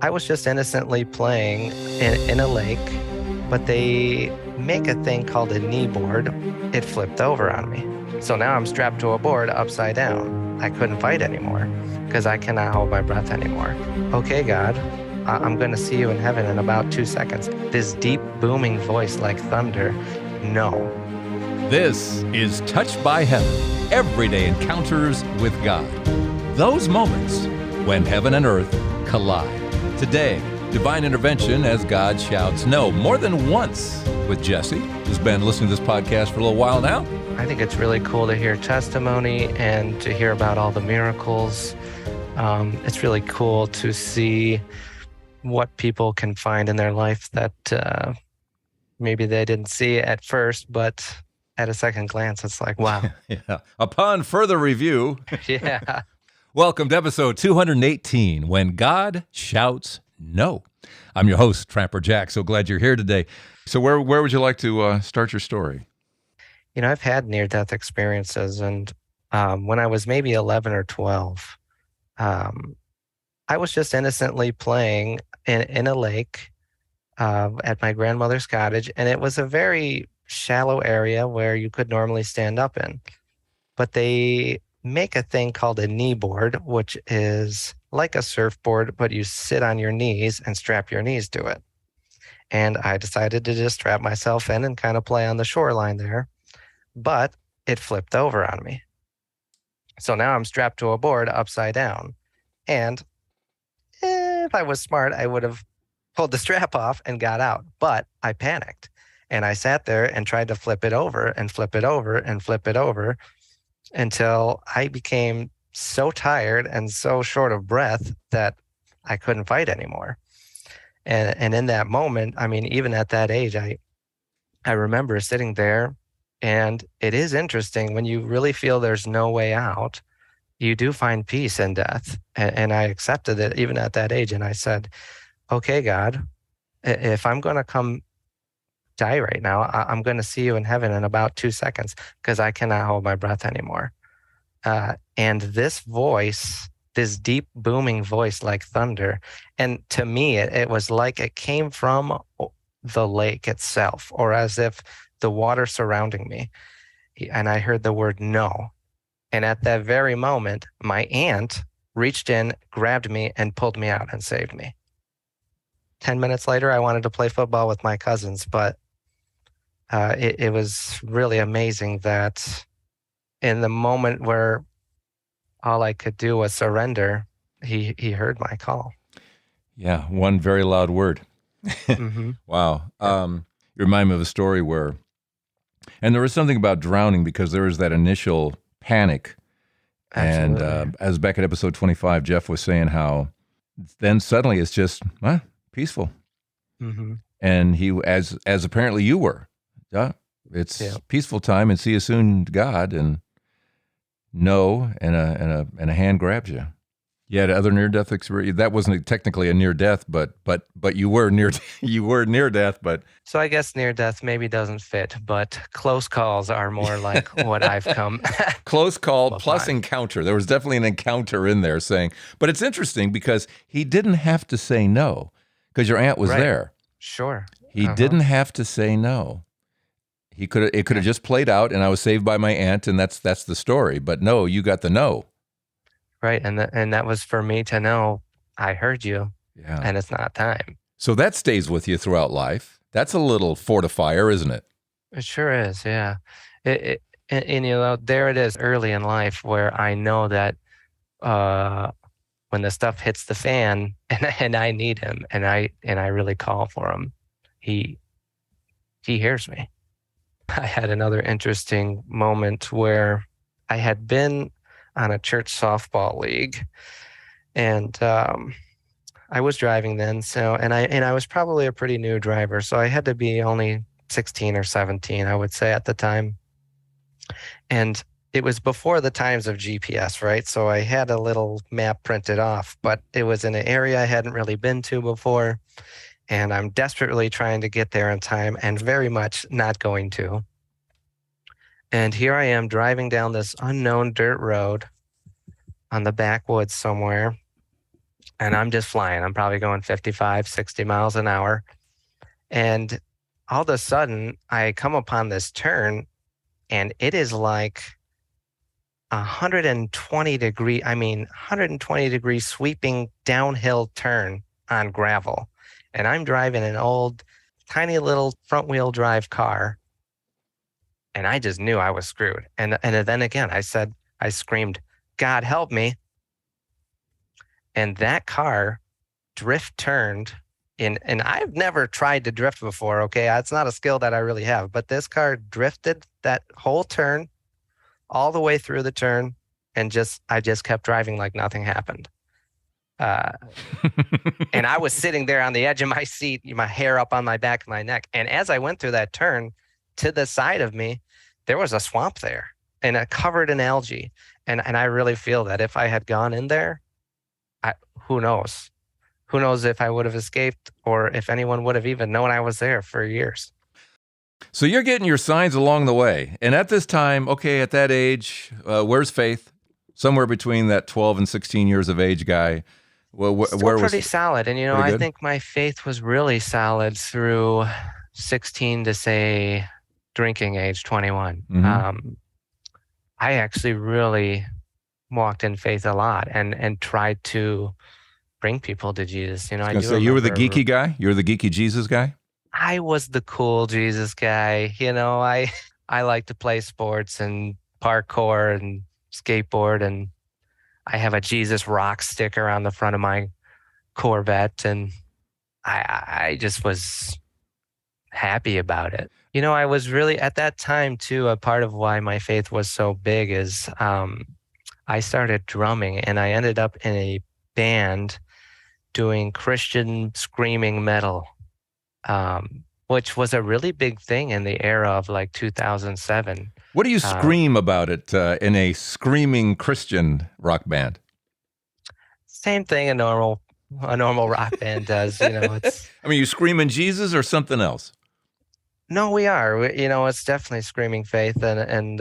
I was just innocently playing in a lake, but they make a thing called a knee board. It flipped over on me. So now I'm strapped to a board upside down. I couldn't fight anymore because I cannot hold my breath anymore. Okay, God, I'm going to see you in heaven in about 2 seconds. This deep booming voice like thunder, no. This is Touched by Heaven, everyday encounters with God. Those moments when heaven and earth collide. Today, divine intervention as God shouts no, more than once with Jesse, who's been listening to this podcast for a little while now. I think it's really cool to hear testimony and to hear about all the miracles. It's really cool to see what people can find in their life that maybe they didn't see at first, but at a second glance, it's like, wow. Yeah. Upon further review, Yeah. welcome to episode 218, When God Shouts No. I'm your host, Trapper Jack. So glad you're here today. So where would you like to start your story? You know, I've had near-death experiences, and when I was maybe 11 or 12, I was just innocently playing in a lake at my grandmother's cottage, and it was a very shallow area where you could normally stand up in. But they make a thing called a knee board, which is like a surfboard, but you sit on your knees and strap your knees to it. And I decided to just strap myself in and kind of play on the shoreline there. But it flipped over on me. So now I'm strapped to a board upside down. And if I was smart, I would have pulled the strap off and got out. But I panicked. And I sat there and tried to flip it over and flip it over and flip it over until I became so tired and so short of breath that I couldn't fight anymore. And in that moment, I mean, even at that age, I remember sitting there. And it is interesting when you really feel there's no way out, you do find peace in death. And I accepted it even at that age. And I said, okay, God, if I'm going to come die right now, I'm going to see you in heaven in about 2 seconds because I cannot hold my breath anymore. And this voice, this deep booming voice like thunder, and to me, it was like it came from the lake itself, or as if the water surrounding me. And I heard the word no. And at that very moment, my aunt reached in, grabbed me, and pulled me out and saved me. 10 minutes later, I wanted to play football with my cousins, but it was really amazing that in the moment where all I could do was surrender, he heard my call. Yeah, one very loud word. Mm-hmm. Wow. You remind me of a story where, and there was something about drowning because there was that initial panic. Absolutely. And as back at episode 25, Jeff was saying how then suddenly it's just peaceful. Mm-hmm. And he, as apparently you were, it's peaceful time and see you soon, God, and no, and a hand grabs you. You had other near-death experience. That wasn't technically a near-death, but you were near death. But so I guess near-death maybe doesn't fit, but close calls are more like what I've come. Close call plus encounter. There was definitely an encounter in there saying. But it's interesting because he didn't have to say no because your aunt was there. Sure. He didn't have to say no. It could have just played out, and I was saved by my aunt, and that's the story. But no, you got the no. Right, and that was for me to know I heard you, and it's not time. So that stays with you throughout life. That's a little fortifier, isn't it? It sure is, yeah. And you know, there it is early in life where I know that when the stuff hits the fan and I need him and I really call for him, he hears me. I had another interesting moment where I had been on a church softball league, and I was driving then. So, and I was probably a pretty new driver, so I had to be only 16 or 17, I would say at the time. And it was before the times of GPS, right? So I had a little map printed off, but it was in an area I hadn't really been to before. And I'm desperately trying to get there in time and very much not going to. And here I am driving down this unknown dirt road on the backwoods somewhere. and I'm just flying. I'm probably going 55, 60 miles an hour. And all of a sudden, I come upon this turn, and it is like 120 degree sweeping downhill turn on gravel. And I'm driving an old, tiny little front wheel drive car. And I just knew I was screwed. And then again, I screamed, God help me. And that car drift turned and I've never tried to drift before. Okay. That's not a skill that I really have, but this car drifted that whole turn all the way through the turn and I just kept driving like nothing happened. Uh, and I was sitting there on the edge of my seat, my hair up on my back of my neck. And as I went through that turn to the side of me, there was a swamp there and it covered in algae. And I really feel that if I had gone in there, who knows? Who knows if I would have escaped or if anyone would have even known I was there for years. So you're getting your signs along the way. And at this time, okay, at that age, where's faith? Somewhere between that 12 and 16 years of age guy. Well, where pretty was solid. And, I think my faith was really solid through 16 to say drinking age 21. Mm-hmm. I actually really walked in faith a lot and tried to bring people to Jesus. I was going to say, you were the geeky guy? You were the geeky Jesus guy? I was the cool Jesus guy. I like to play sports and parkour and skateboard, and I have a Jesus rock sticker on the front of my Corvette, and I just was happy about it. I was really at that time too, a part of why my faith was so big is I started drumming and I ended up in a band doing Christian screaming metal, which was a really big thing in the era of like 2007. What do you scream about it in a screaming Christian rock band? Same thing a normal rock band does. It's. I mean, you screaming Jesus or something else? No, we are. It's definitely screaming faith and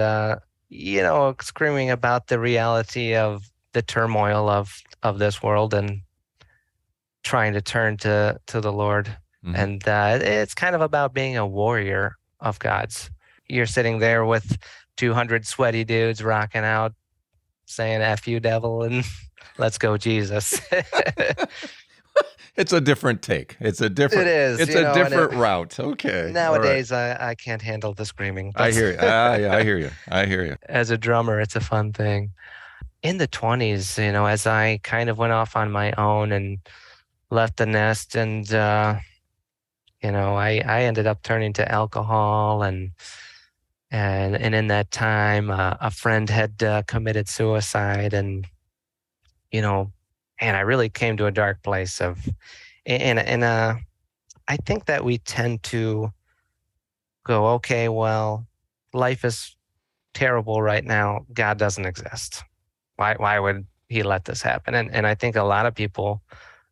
screaming about the reality of the turmoil of this world and trying to turn to the Lord. Mm-hmm. And it's kind of about being a warrior of God's. You're sitting there with 200 sweaty dudes rocking out, saying "F you, devil," and "Let's go, Jesus." It's a different take. It is. It's a different route. Okay. Nowadays, right. I can't handle the screaming. I hear you. I hear you. I hear you. As a drummer, it's a fun thing. In the 20s, as I kind of went off on my own and left the nest, and I ended up turning to alcohol, and in that time, a friend had committed suicide, and I really came to a dark place and I think that we tend to go, okay, well, life is terrible right now. God doesn't exist. Why would he let this happen? And I think a lot of people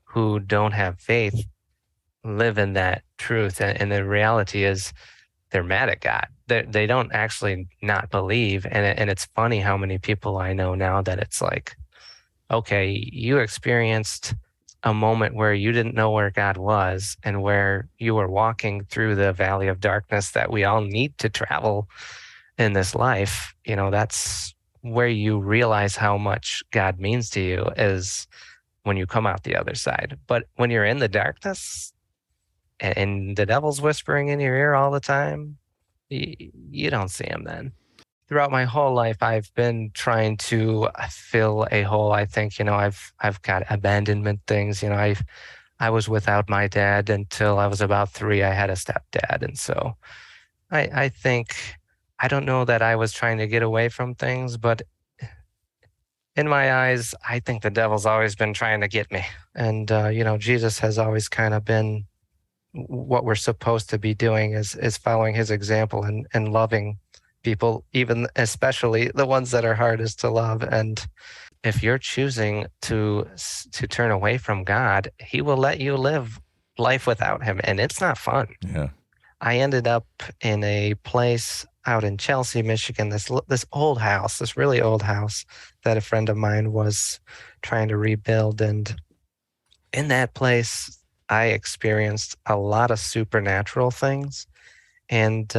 who don't have faith live in that truth. And the reality is they're mad at God. They don't actually not believe. And it's funny how many people I know now that it's like, okay, you experienced a moment where you didn't know where God was and where you were walking through the valley of darkness that we all need to travel in this life. That's where you realize how much God means to you is when you come out the other side. But when you're in the darkness and the devil's whispering in your ear all the time, you don't see him then. Throughout my whole life, I've been trying to fill a hole. I think, I've got abandonment things. I was without my dad until I was about 3. I had a stepdad. And so I think, I don't know that I was trying to get away from things, but in my eyes, I think the devil's always been trying to get me. And, Jesus has always kind of been what we're supposed to be doing is following his example and loving people, even especially the ones that are hardest to love. And if you're choosing to turn away from God, he will let you live life without him. And it's not fun. Yeah. I ended up in a place out in Chelsea, Michigan, this old house, this really old house that a friend of mine was trying to rebuild. And in that place, I experienced a lot of supernatural things, and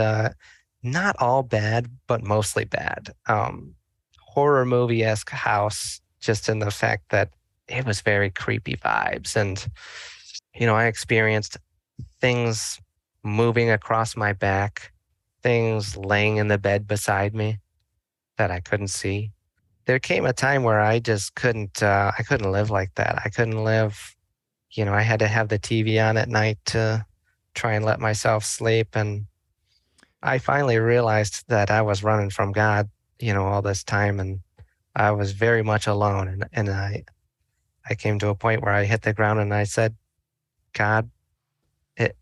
not all bad, but mostly bad. Horror movie-esque house, just in the fact that it was very creepy vibes. And, I experienced things moving across my back, things laying in the bed beside me that I couldn't see. There came a time where I couldn't live like that. I couldn't live, I had to have the TV on at night to try and let myself sleep. And I finally realized that I was running from God, all this time, and I was very much alone. And I came to a point where I hit the ground and I said, God, it,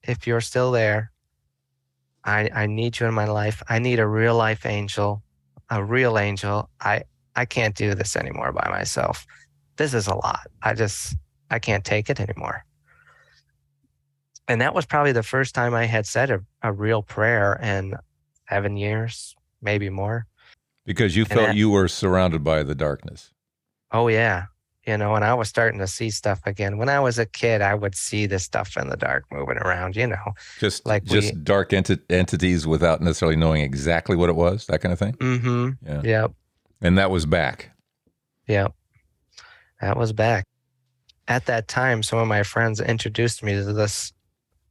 if you're still there, I need you in my life. I need a real life angel, a real angel. I can't do this anymore by myself. This is a lot. I can't take it anymore. And that was probably the first time I had said a real prayer in 7 years, maybe more. Because you felt you were surrounded by the darkness. Oh, yeah. And I was starting to see stuff again. When I was a kid, I would see this stuff in the dark moving around, Just dark entities without necessarily knowing exactly what it was, that kind of thing? Mm-hmm. Yeah. Yep. And that was back. Yep. That was back. At that time, some of my friends introduced me to this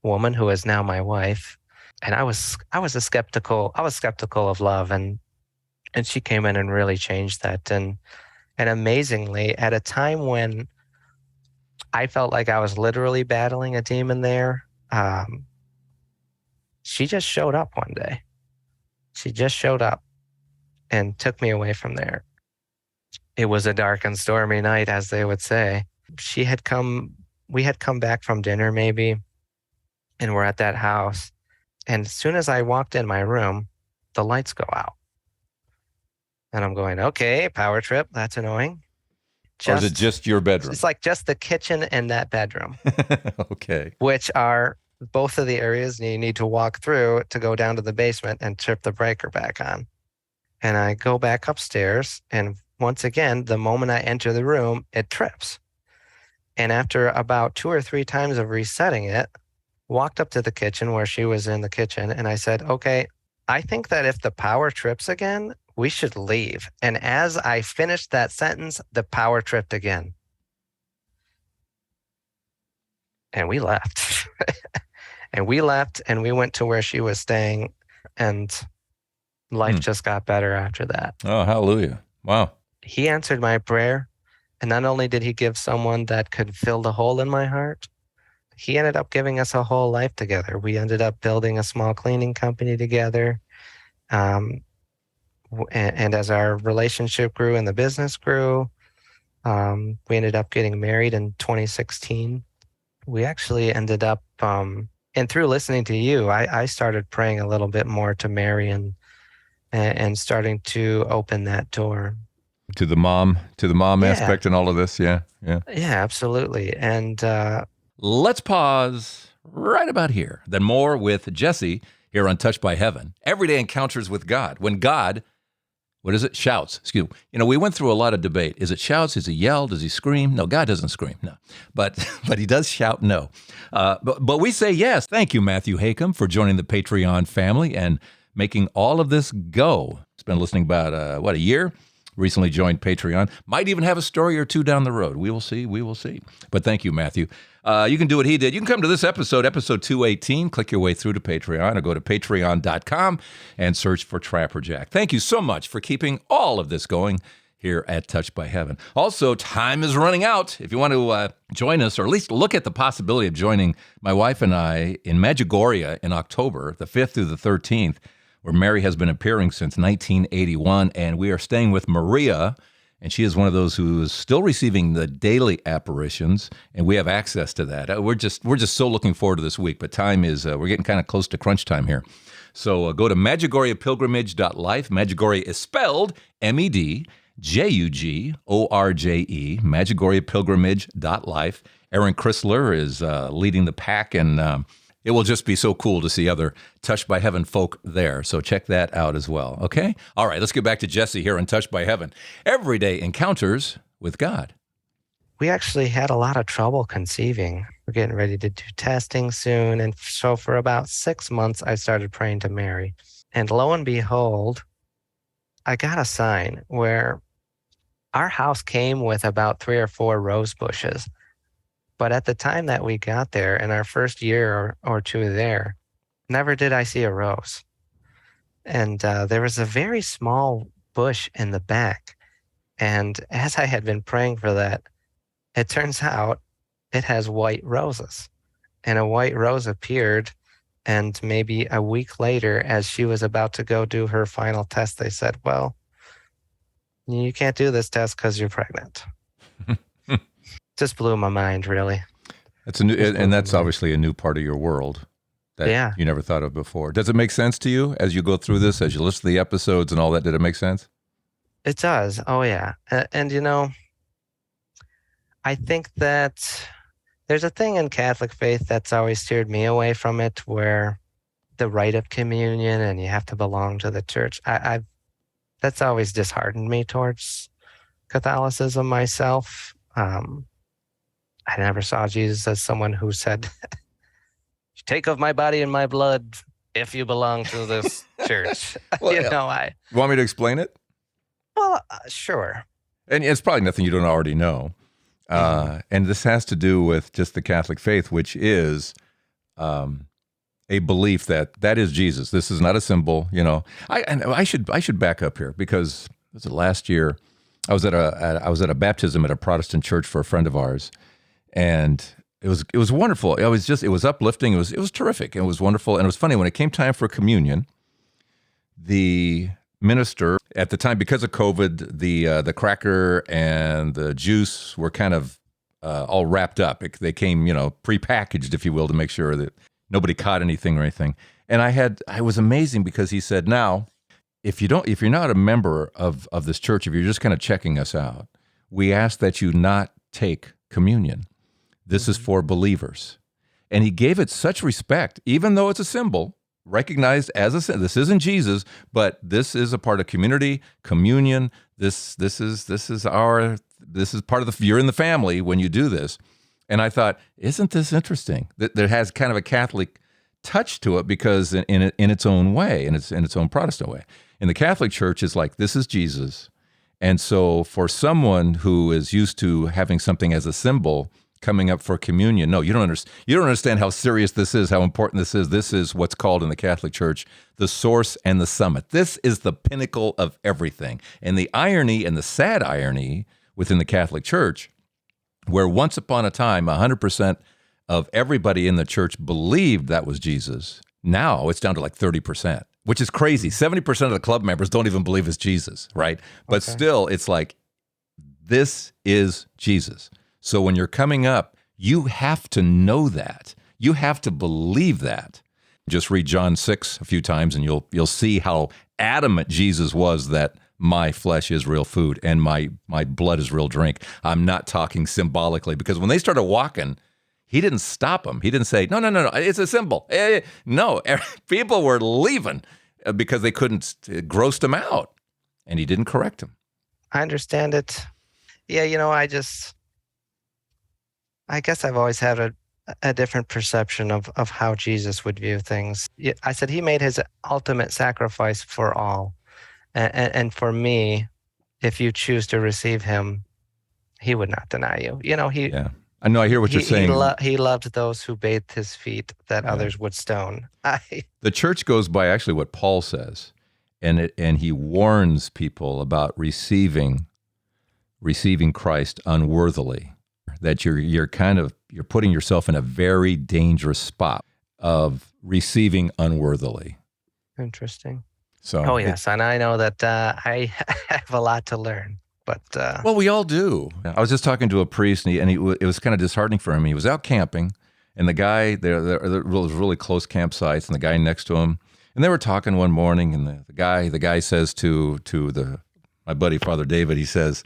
woman who is now my wife. And I was skeptical of love, and she came in and really changed that. And amazingly, at a time when I felt like I was literally battling a demon there, she just showed up one day. She just showed up and took me away from there. It was a dark and stormy night, as they would say. We had come back from dinner maybe, and we're at that house. And as soon as I walked in my room, the lights go out. And I'm going, okay, power trip. That's annoying. Or is it just your bedroom? It's like just the kitchen and that bedroom. Okay. Which are both of the areas you need to walk through to go down to the basement and trip the breaker back on. And I go back upstairs. And once again, the moment I enter the room, it trips. And after about 2 or 3 times of resetting it, walked up to the kitchen where she was in the kitchen. And I said, okay, I think that if the power trips again, we should leave. And as I finished that sentence, the power tripped again. And we left. And we went to where she was staying, and life just got better after that. Oh, hallelujah. Wow. He answered my prayer. And not only did he give someone that could fill the hole in my heart, he ended up giving us a whole life together. We ended up building a small cleaning company together. And as our relationship grew and the business grew, we ended up getting married in 2016. We actually ended up, and through listening to you, I started praying a little bit more to Marian and starting to open that door. To the mom aspect and all of this. Yeah. Yeah, absolutely. And let's pause right about here. Then more with Jesse here on Touched by Heaven. Everyday encounters with God. When God, what is it? Shouts. Excuse me. We went through a lot of debate. Is it shouts? Is he yell? Does he scream? No, God doesn't scream. No, but he does shout. No, but we say yes. Thank you, Matthew Hakam, for joining the Patreon family and making all of this go. It's been listening about a year. Recently joined Patreon. Might even have a story or two down the road. We will see. But thank you, Matthew. You can do what he did. You can come to this episode 218, click your way through to Patreon, or go to patreon.com and search for Trapper Jack. Thank you so much for keeping all of this going here at Touched by Heaven. Also, time is running out. If you want to join us, or at least look at the possibility of joining my wife and I in Medjugorje in October, the 5th through the 13th, where Mary has been appearing since 1981, and we are staying with Maria, and she is one of those who is still receiving the daily apparitions, and we have access to that. We're just so looking forward to this week, but time is, we're getting kind of close to crunch time here. So go to MedjugorjePilgrimage.life. Medjugorje is spelled Medjugorje, MedjugorjePilgrimage.life. Aaron Chrysler is leading the pack, and it will just be so cool to see other Touched by Heaven folk there. So check that out as well. Okay? All right, let's get back to Jesse here on Touched by Heaven. Everyday encounters with God. we actually had a lot of trouble conceiving. We're getting ready to do testing soon. And so for about 6 months, I started praying to Mary. And lo and behold, I got a sign where our house came with about 3 or 4 rose bushes. But at the time that we got there, in our first year or two there, never did I see a rose. And there was a very small bush in the back. And as I had been praying for that, it turns out it has white roses. And a white rose appeared. And maybe a week later, as she was about to go do her final test, they said, well, you can't do this test because you're pregnant. Just blew my mind, really. That's and that's obviously a new part of your world that you never thought of before. Does it make sense to you as you go through this, as you listen to the episodes and all that? Did it make sense? It does. Oh, yeah. And I think that there's a thing in Catholic faith that's always steered me away from it, where the rite of communion and you have to belong to the church. That's always disheartened me towards Catholicism myself. I never saw Jesus as someone who said, take of my body and my blood if you belong to this church. Well, You want me to explain it? Well, sure. And it's probably nothing you don't already know. And this has to do with just the Catholic faith, which is a belief that is Jesus. This is not a symbol, I should back up here, because was it last year? I was at a baptism at a Protestant church for a friend of ours, and it was wonderful. It was uplifting. It was terrific. It was wonderful, and it was funny when it came time for communion. The minister at the time, because of COVID, the cracker and the juice were kind of all wrapped up. They came, prepackaged, if you will, to make sure that nobody caught anything or anything. And I was amazing, because he said, now, if you're not a member of this church, if you're just kind of checking us out, we ask that you not take communion. This is for believers. And he gave it such respect, even though it's a symbol, recognized as a symbol. This isn't Jesus, but this is a part of community, communion. This is part of you're in the family when you do this. And I thought, isn't this interesting? That has kind of a Catholic touch to it, because in its own way, in its own Protestant way. In the Catholic Church, it's like, this is Jesus. And so for someone who is used to having something as a symbol coming up for communion, no, you don't understand how serious this is, how important this is. This is what's called in the Catholic Church the source and the summit. This is the pinnacle of everything. And the irony, and the sad irony within the Catholic Church, where once upon a time 100% of everybody in the church believed that was Jesus, now it's down to like 30%. Which is crazy. 70% of the club members don't even believe it's Jesus, right? But still, it's like, this is Jesus. So when you're coming up, you have to know that. You have to believe that. Just read John 6 a few times, and you'll see how adamant Jesus was that my flesh is real food and my blood is real drink. I'm not talking symbolically, because when they started walking, he didn't stop them. He didn't say, no, it's a symbol. No, people were leaving because they couldn't, it grossed them out. And he didn't correct them. I understand it. Yeah, I guess I've always had a different perception of how Jesus would view things. I said he made his ultimate sacrifice for all. And for me, if you choose to receive him, he would not deny you. Yeah. I know, I hear what you're saying. He loved those who bathed his feet that others would stone. The church goes by actually what Paul says, and he warns people about receiving Christ unworthily. That you're putting yourself in a very dangerous spot of receiving unworthily. Interesting. So, oh yes, and I know that I have a lot to learn. But well, we all do. I was just talking to a priest, and it was kind of disheartening for him. He was out camping, and the guy there was really close campsites, and the guy next to him, and they were talking one morning, and the guy says to my buddy Father David, he says,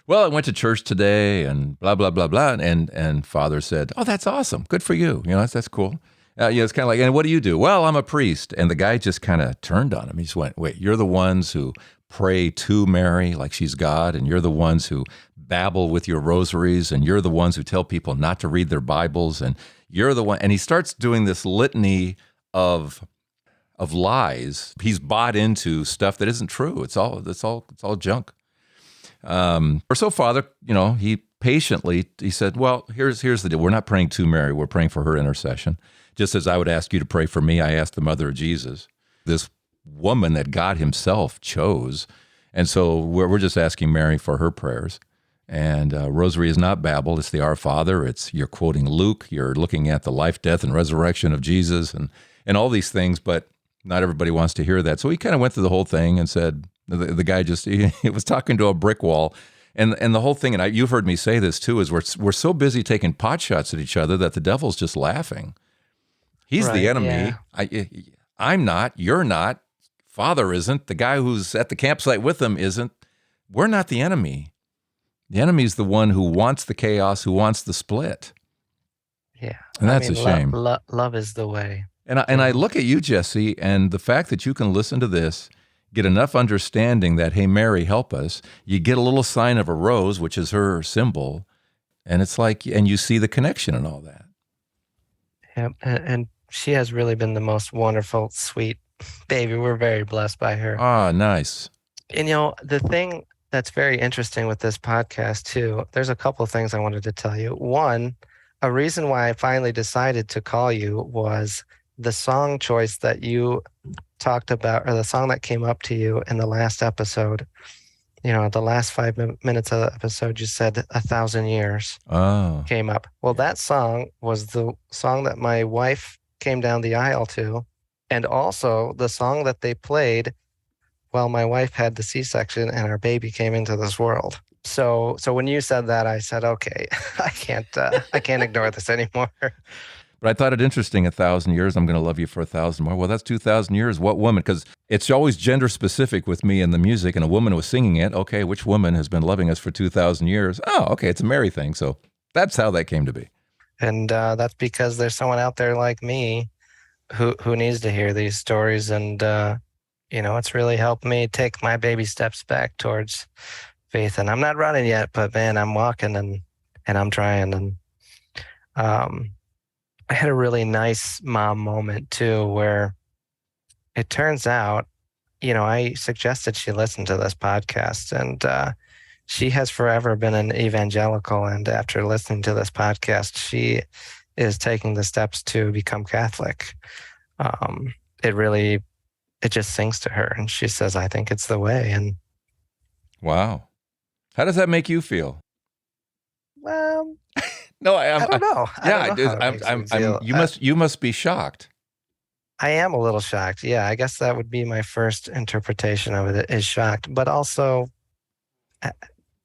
well, I went to church today, and blah blah blah blah, and Father said, oh, that's awesome, good for you, that's cool. It's kind of like, and what do you do? Well, I'm a priest. And the guy just kind of turned on him. He just went, wait, you're the ones who pray to Mary like she's God, and you're the ones who babble with your rosaries, and you're the ones who tell people not to read their Bibles, and you're the one. And he starts doing this litany of lies. He's bought into stuff that isn't true. It's all junk. Or so, Father, he patiently, he said, well, here's the deal. We're not praying to Mary. We're praying for her intercession. Just as I would ask you to pray for me, I asked the mother of Jesus, this woman that God himself chose. And so we're just asking Mary for her prayers. And rosary is not babble. It's the Our Father. You're quoting Luke. You're looking at the life, death, and resurrection of Jesus and all these things, but not everybody wants to hear that. So he kind of went through the whole thing and said, the guy just, he was talking to a brick wall. And the whole thing, and you've heard me say this too, is we're so busy taking pot shots at each other that the devil's just laughing. He's the enemy. Yeah. I'm not. You're not. Father isn't. The guy who's at the campsite with them isn't. We're not the enemy. The enemy's the one who wants the chaos, who wants the split. Yeah. And that's a shame. Love is the way. And I look at you, Jesse, and the fact that you can listen to this, get enough understanding that, hey, Mary, help us. You get a little sign of a rose, which is her symbol, and it's like, and you see the connection and all that. Yeah, and she has really been the most wonderful, sweet baby. We're very blessed by her. Ah, nice. And the thing that's very interesting with this podcast too, there's a couple of things I wanted to tell you. One, a reason why I finally decided to call you was the song choice that you talked about, or the song that came up to you in the last episode. The last 5 minutes of the episode, you said 1,000 years came up. Well, that song was the song that my wife came down the aisle to, and also the song that they played while my wife had the C-section and our baby came into this world. So when you said that, I said, okay, I can't ignore this anymore. But I thought it interesting, 1,000 years, I'm going to love you for 1,000 more. Well, that's 2,000 years. What woman? Because it's always gender specific with me and the music, and a woman was singing it. Okay, which woman has been loving us for 2,000 years? Oh, okay, it's a Mary thing. So that's how that came to be. And that's because there's someone out there like me who needs to hear these stories. And, it's really helped me take my baby steps back towards faith. And I'm not running yet, but man, I'm walking and I'm trying. And I had a really nice mom moment too, where it turns out, I suggested she listen to this podcast, and she has forever been an evangelical. And after listening to this podcast, she is taking the steps to become Catholic. It just sings to her, and she says, I think it's the way. And wow. How does that make you feel? Well, no, I don't know. You must be shocked. I am a little shocked. Yeah, I guess that would be my first interpretation of it, is shocked, but also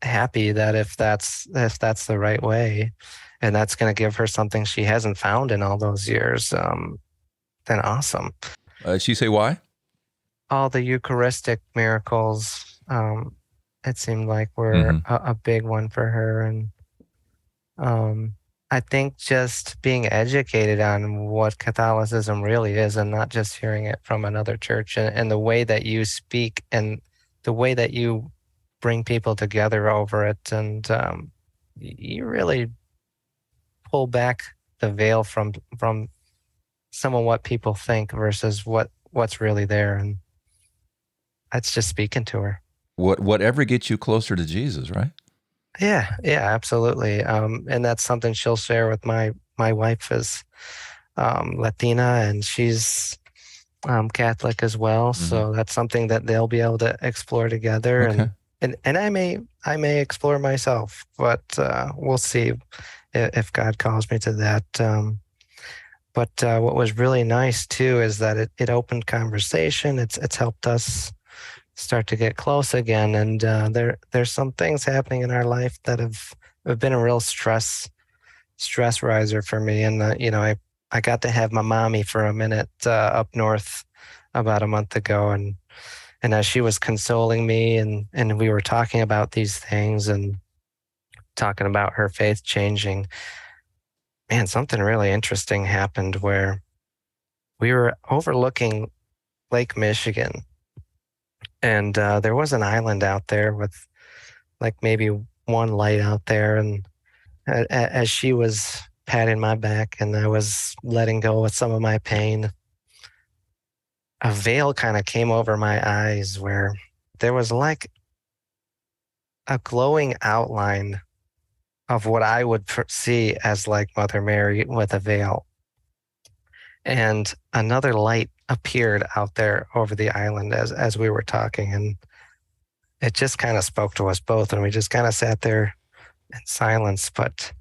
happy that if that's the right way, and that's going to give her something she hasn't found in all those years, then awesome. She say why? All the Eucharistic miracles, it seemed like were a big one for her, and I think just being educated on what Catholicism really is, and not just hearing it from another church, and the way that you speak and the way that you bring people together over it. And you really pull back the veil from some of what people think versus what's really there. And that's just speaking to her. Whatever gets you closer to Jesus, right? Yeah, absolutely. And that's something she'll share with my wife is Latina, and she's Catholic as well. So that's something that they'll be able to explore together. Okay. And I may explore myself, but we'll see if God calls me to that. But what was really nice too is that it opened conversation. It's helped us start to get close again. And there's some things happening in our life that have been a real stress riser for me. And I got to have my mommy for a minute up north about a month ago, and as she was consoling me, and we were talking about these things and talking about her faith changing, man, something really interesting happened where we were overlooking Lake Michigan. And there was an island out there with like maybe one light out there. And as she was patting my back and I was letting go with some of my pain, a veil kind of came over my eyes where there was like a glowing outline of what I would see as like Mother Mary with a veil. And another light appeared out there over the island as we were talking. And it just kind of spoke to us both. And we just kind of sat there in silence. But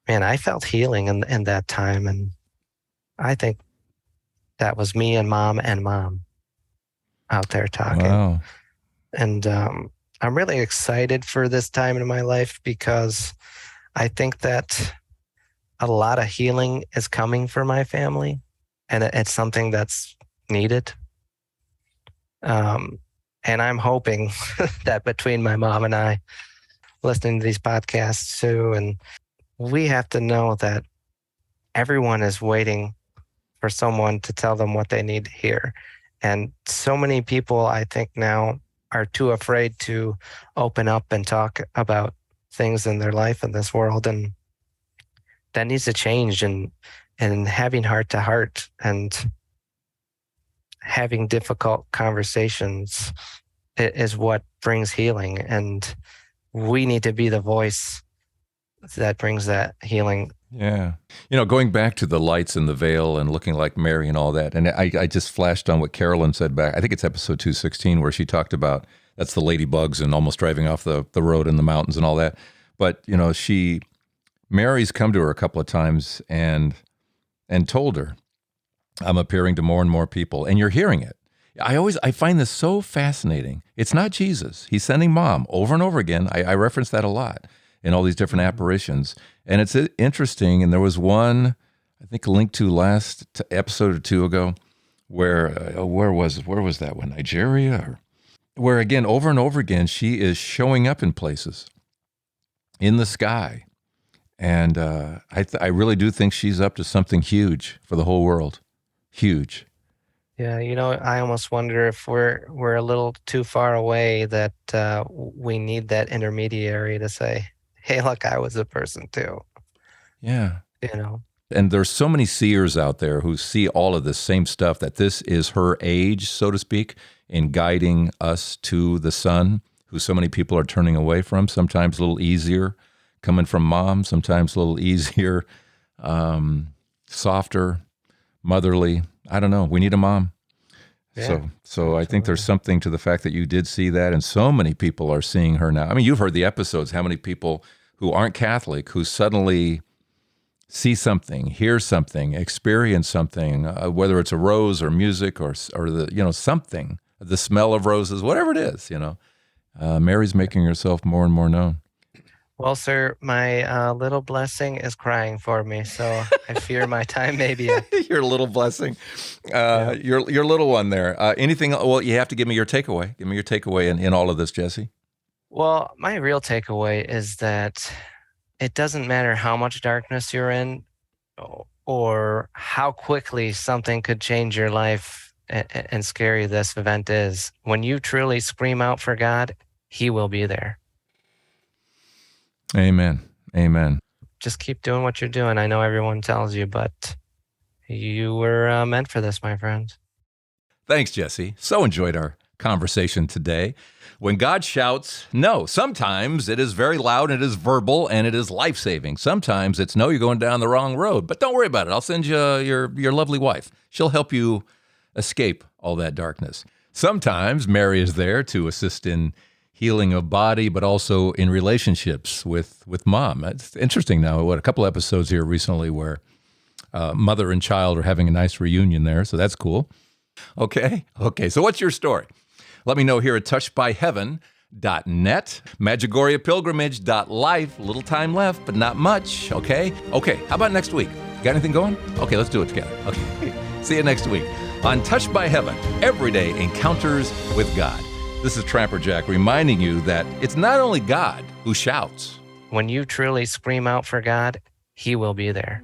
man, I felt healing in that time. And I think that was me and mom out there talking. Wow. And I'm really excited for this time in my life because I think that a lot of healing is coming for my family, and it's something that's needed. And I'm hoping that between my mom and I, listening to these podcasts too, and we have to know that everyone is waiting for someone to tell them what they need to hear. And so many people, I think now, are too afraid to open up and talk about things in their life in this world. And that needs to change. And having heart to heart and having difficult conversations is what brings healing. And we need to be the voice that brings that healing. Yeah. You know, going back to the lights and the veil and looking like Mary and all that, and I just flashed on what Carolyn said back, I think it's episode 216, where she talked about, that's the ladybugs and almost driving off the road in the mountains and all that. But, you know, Mary's come to her a couple of times and told her, I'm appearing to more and more people, and you're hearing it. I find this so fascinating. It's not Jesus. He's sending mom over and over again. I reference that a lot in all these different apparitions. And it's interesting. And there was one, I think, linked to last episode or two ago, where was that one? Nigeria? Where again, over and over again, she is showing up in places in the sky. And I really do think she's up to something huge for the whole world. Huge. Yeah, you know, I almost wonder if we're a little too far away, that we need that intermediary to say, hey, look, I was a person too. Yeah. You know. And there's so many seers out there who see all of this same stuff, that this is her age, so to speak, in guiding us to the Son, who so many people are turning away from, sometimes a little easier coming from mom, sometimes a little easier, softer, motherly. I don't know. We need a mom. Yeah, so I think there's something to the fact that you did see that, and so many people are seeing her now. I mean, you've heard the episodes, how many people who aren't Catholic who suddenly see something, hear something, experience something, whether it's a rose or music or the, you know, something, the smell of roses, whatever it is, you know. Mary's making herself more and more known. Well, sir, my little blessing is crying for me, so I fear my time may be up. Your little blessing. Your little one there. Anything? Well, you have to give me your takeaway. Give me your takeaway in all of this, Jesse. Well, my real takeaway is that it doesn't matter how much darkness you're in or how quickly something could change your life and scary this event is. When you truly scream out for God, He will be there. Amen. Amen. Just keep doing what you're doing. I know everyone tells you, but you were meant for this, my friend. Thanks, Jesse. So enjoyed our conversation today. When God shouts, no, sometimes it is very loud, it is verbal, and it is life-saving. Sometimes it's, no, you're going down the wrong road. But don't worry about it. I'll send you your lovely wife. She'll help you escape all that darkness. Sometimes Mary is there to assist in healing of body, but also in relationships with mom. It's interesting now, a couple episodes here recently where mother and child are having a nice reunion there, so that's cool. Okay, so what's your story? Let me know here at touchedbyheaven.net, MedjugorjePilgrimage.life. Little time left, but not much, okay? Okay, how about next week? Got anything going? Okay, let's do it together. Okay, see you next week on Touched by Heaven, Everyday Encounters with God. This is Trapper Jack reminding you that it's not only God who shouts. When you truly scream out for God, He will be there.